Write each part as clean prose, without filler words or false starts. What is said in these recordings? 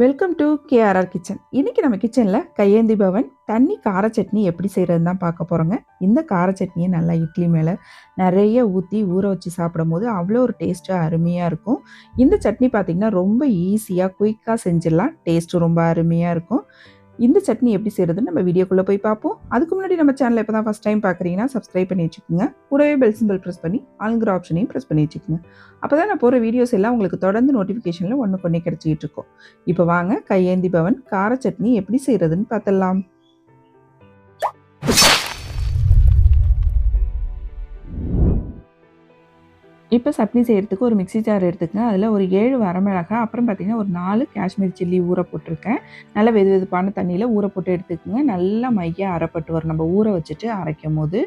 Welcome to KRR kitchen. இன்றைக்கி நம்ம கிச்சனில் கையேந்தி பவன் தண்ணி கார சட்னி எப்படி செய்கிறதுன்னு தான் பார்க்க போகிறோங்க. இந்த கார சட்னியை நல்லா இட்லி மேலே நிறைய ஊற்றி ஊற வச்சு சாப்பிடும்போது அவ்வளோ ஒரு டேஸ்ட்டாக அருமையாக இருக்கும். இந்த சட்னி பார்த்திங்கன்னா ரொம்ப ஈஸியாக குயிக்காக செஞ்சிடலாம். டேஸ்ட்டும் ரொம்ப அருமையாக இருக்கும். இந்த சட்னி எப்படி செய்கிறதுன்னு நம்ம வீடியோக்குள்ளே போய் பார்ப்போம். அதுக்கு முன்னாடி நம்ம சேனலை இப்போ தான் ஃபஸ்ட் டைம் பார்க்குறீங்கன்னா சப்ஸ்கிரைப் பண்ணி வச்சுக்கோங்க. கூடவே பெல் சிம்பிள் ப்ரெஸ் பண்ணி ஆளுங்கிற ஆப்ஷனையும் ப்ரெஸ் பண்ணி வச்சுக்கோங்க. அப்போ தான் நான் போகிற வீடியோஸ் எல்லாம் உங்களுக்கு தொடர்ந்து நோட்டிஃபிகேஷனில் ஒன்றுக்கு ஒன்றே கிடச்சிக்கிட்டு இருக்கும். இப்போ வாங்க கையேந்தி பவன் கார சட்னி எப்படி செய்கிறதுன்னு பார்த்துடலாம். இப்போ சட்னி செய்கிறதுக்கு ஒரு மிக்ஸி ஜார் எடுத்துக்கங்க. அதில் ஒரு 7 வரமிளகாய், அப்புறம் பார்த்திங்கன்னா ஒரு 4 காஷ்மீர் சில்லி ஊற போட்டிருக்கேன். நல்லா வெது வெதுப்பான தண்ணியில் ஊற போட்டு எடுத்துக்கோங்க. நல்லா மையாக அரைப்பட்டு வரும் நம்ம ஊற வச்சுட்டு அரைக்கும் போது.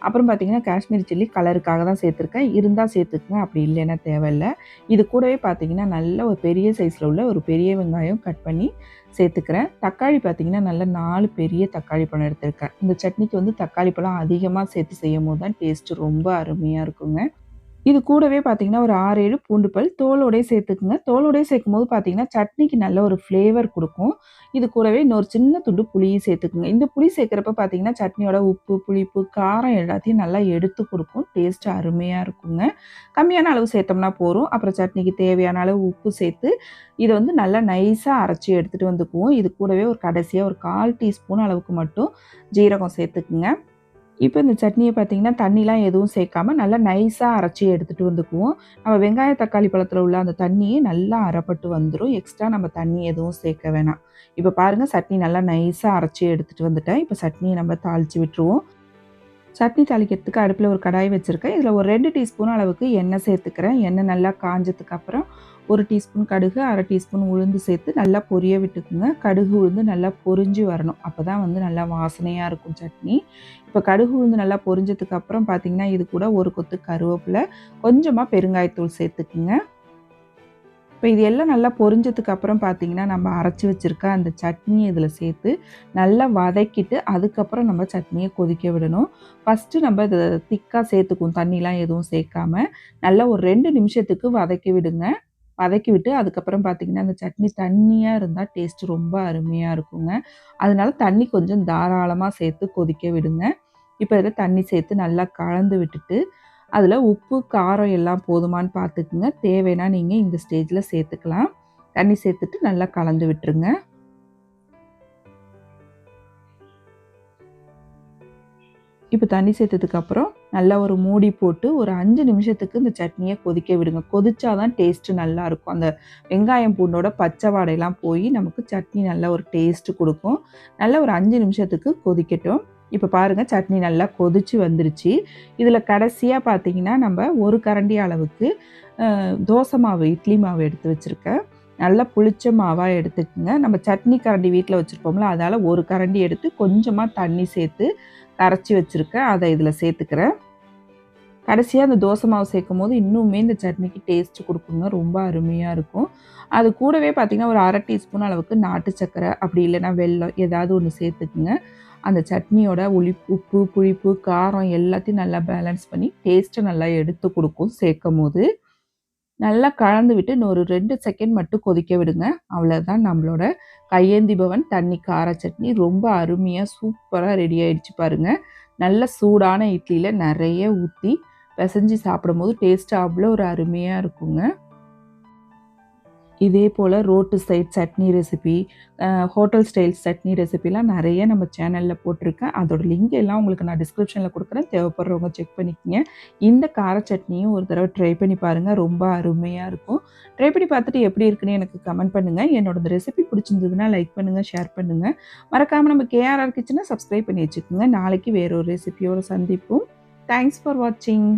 அப்புறம் பார்த்திங்கன்னா காஷ்மீர் சில்லி கலருக்காக தான் சேர்த்துருக்கேன். இருந்தால் சேர்த்துக்குங்க, அப்படி இல்லைன்னா தேவையில்லை. இது கூடவே பார்த்திங்கன்னா நல்ல ஒரு பெரிய சைஸில் உள்ள ஒரு பெரிய வெங்காயம் கட் பண்ணி சேர்த்துக்கிறேன். தக்காளி பார்த்திங்கன்னா நல்ல 4 பெரிய தக்காளி பழம் எடுத்துருக்கேன். இந்த சட்னிக்கு வந்து தக்காளி பழம் அதிகமாக சேர்த்து செய்யும் போது தான் டேஸ்ட்டு ரொம்ப அருமையாக இருக்குங்க. இது கூடவே பார்த்திங்கன்னா ஒரு 6, 7 பூண்டு பல் தோலோடே சேர்த்துக்குங்க. தோலோடே சேர்க்கும்போது பார்த்திங்கன்னா சட்னிக்கு நல்ல ஒரு ஃப்ளேவர் கொடுக்கும். இது கூடவே இன்னொரு சின்ன துண்டு புளியும் சேர்த்துக்குங்க. இந்த புளி சேர்க்குறப்ப பார்த்திங்கன்னா சட்னியோட உப்பு, புளிப்பு, காரம் எல்லாத்தையும் நல்லா எடுத்து கொடுக்கும். டேஸ்ட்டு அருமையாக இருக்குங்க. கம்மியான அளவு சேர்த்தோம்னா போதும். அப்புறம் சட்னிக்கு தேவையான அளவு உப்பு சேர்த்து இதை வந்து நல்லா நைஸாக அரைச்சி எடுத்துகிட்டு வந்துக்குவோம். இது கூடவே ஒரு கடைசியாக ஒரு 1/4 டீஸ்பூன் அளவுக்கு மட்டும் ஜீரகம் சேர்த்துக்குங்க. இப்போ இந்த சட்னியை பார்த்திங்கன்னா தண்ணிலாம் எதுவும் சேர்க்காம நல்லா நைஸாக அரைச்சி எடுத்துகிட்டு வந்துக்குவோம். நம்ம வெங்காய தக்காளி பழத்தில் உள்ள அந்த தண்ணியே நல்லா அரைப்பட்டு வந்துடும். எக்ஸ்ட்ரா நம்ம தண்ணி எதுவும் சேர்க்க வேணாம். இப்போ பாருங்கள், சட்னி நல்லா நைஸாக அரைச்சி எடுத்துகிட்டு வந்துட்டேன். இப்போ சட்னியை நம்ம தாளித்து விட்டுருவோம். சட்னி தாளிக்கிறதுக்கு அடுப்பில் ஒரு கடாய் வச்சுருக்கேன். இதில் ஒரு 2 டீஸ்பூன் அளவுக்கு எண்ணெய் சேர்த்துக்கிறேன். எண்ணெய் நல்லா காஞ்சதுக்கப்புறம் 1 டீஸ்பூன் கடுகு, 1/2 டீஸ்பூன் உளுந்து சேர்த்து நல்லா பொரிய விட்டுக்குங்க. கடுகு உளுந்து நல்லா பொரிஞ்சு வரணும். அப்போ தான் வந்து நல்லா வாசனையாக இருக்கும் சட்னி. இப்போ கடுகு உளுந்து நல்லா பொரிஞ்சதுக்கப்புறம் பார்த்திங்கன்னா இது கூட ஒரு கொத்து கருவேப்பிலை, கொஞ்சமாக பெருங்காயத்தூள் சேர்த்துக்குங்க. இப்போ இது எல்லாம் நல்லா பொரிஞ்சதுக்கப்புறம் பார்த்திங்கன்னா நம்ம அரைச்சி வச்சுருக்க அந்த சட்னியை இதில் சேர்த்து நல்லா வதக்கிட்டு அதுக்கப்புறம் நம்ம சட்னியை கொதிக்க விடணும். ஃபஸ்ட்டு நம்ம இதை திக்காக சேர்த்துக்குவோம், தண்ணிலாம் எதுவும் சேர்க்காம நல்லா ஒரு 2 நிமிஷத்துக்கு வதக்கி விடுங்க. வதக்கி விட்டு அதுக்கப்புறம் பார்த்திங்கன்னா அந்த சட்னி தண்ணியாக இருந்தால் டேஸ்ட்டு ரொம்ப அருமையாக இருக்குங்க. அதனால தண்ணி கொஞ்சம் தாராளமாக சேர்த்து கொதிக்க விடுங்க. இப்போ இதில் தண்ணி சேர்த்து நல்லா கலந்து விட்டுட்டு அதில் உப்பு, காரம் எல்லாம் போதுமான்னு பார்த்துக்குங்க. தேவைன்னா நீங்கள் இந்த ஸ்டேஜில் சேர்த்துக்கலாம். தண்ணி சேர்த்துட்டு நல்லா கலந்து விட்டுருங்க. இப்போ தண்ணி சேர்த்ததுக்கப்புறம் நல்லா ஒரு மூடி போட்டு ஒரு 5 நிமிஷத்துக்கு இந்த சட்னியை கொதிக்க விடுங்க. கொதிச்சா தான் டேஸ்ட்டு நல்லாயிருக்கும். அந்த வெங்காயம் பூண்டோட பச்சை வாடையெல்லாம் போய் நமக்கு சட்னி நல்ல ஒரு டேஸ்ட்டு கொடுக்கும். நல்லா ஒரு 5 நிமிஷத்துக்கு கொதிக்கட்டும். இப்போ பாருங்கள், சட்னி நல்லா கொதிச்சு வந்துருச்சு. இதில் கடைசியாக பார்த்திங்கன்னா நம்ம ஒரு கரண்டி அளவுக்கு தோசை மாவு, இட்லி மாவு எடுத்து வச்சுருக்கேன். நல்லா புளிச்ச மாவாக எடுத்துக்கோங்க. நம்ம சட்னி கரண்டி வீட்டில் வச்சுருப்போம்ல, அதால் ஒரு கரண்டி எடுத்து கொஞ்சமாக தண்ணி சேர்த்து கரைச்சி வச்சுருக்கேன். அதை இதில் சேர்த்துக்கிறேன். கடைசியாக அந்த தோசை மாவு சேர்க்கும் போது இன்னுமே இந்த சட்னிக்கு டேஸ்ட்டு கொடுக்குங்க. ரொம்ப அருமையாக இருக்கும். அது கூடவே பார்த்திங்கன்னா ஒரு 1/2 டீஸ்பூன் அளவுக்கு நாட்டு சர்க்கரை, அப்படி இல்லைன்னா வெல்லம் ஏதாவது ஒன்று சேர்த்துக்குங்க. அந்த சட்னியோட உப்பு, புளிப்பு, காரம் எல்லாத்தையும் நல்லா பேலன்ஸ் பண்ணி டேஸ்ட்டை நல்லா எடுத்து கொடுக்கும் சேர்க்கும் போது. நல்லா கலந்து விட்டு இன்னொரு 2 செகண்ட் மட்டும் கொதிக்க விடுங்க. அவ்வளோதான், நம்மளோட கையேந்தி பவன் தண்ணி கார சட்னி ரொம்ப அருமையாக சூப்பராக ரெடி ஆகிடுச்சு பாருங்கள். நல்ல சூடான இட்லியில் நிறைய ஊற்றி பிசைஞ்சு சாப்பிடும்போது டேஸ்ட்டு அவ்வளோ ஒரு அருமையாக இருக்குங்க. இதே போல் road side chutney recipe, hotel style chutney ரெசிபிலாம் நிறைய நம்ம சேனலில் போட்டிருக்கேன். அதோட லிங்க் எல்லாம் உங்களுக்கு நான் டிஸ்கிரிப்ஷனில் கொடுக்குறேன். தேவைப்படுறவங்க செக் பண்ணிக்கோங்க. இந்த கார சட்னியும் ஒரு தடவை ட்ரை பண்ணி பாருங்கள். ரொம்ப அருமையாக இருக்கும். ட்ரை பண்ணி பார்த்துட்டு எப்படி இருக்குன்னு எனக்கு கமெண்ட் பண்ணுங்கள். என்னோட இந்த ரெசிபி பிடிச்சிருந்ததுன்னா லைக் பண்ணுங்கள், ஷேர் பண்ணுங்கள். மறக்காமல் நம்ம கேஆர்ஆர் கிச்சனை சப்ஸ்கிரைப் பண்ணி வச்சுக்கோங்க. நாளைக்கு வேறொரு ரெசிபியோடு சந்திப்போம். தேங்க்ஸ் ஃபார் வாட்சிங்.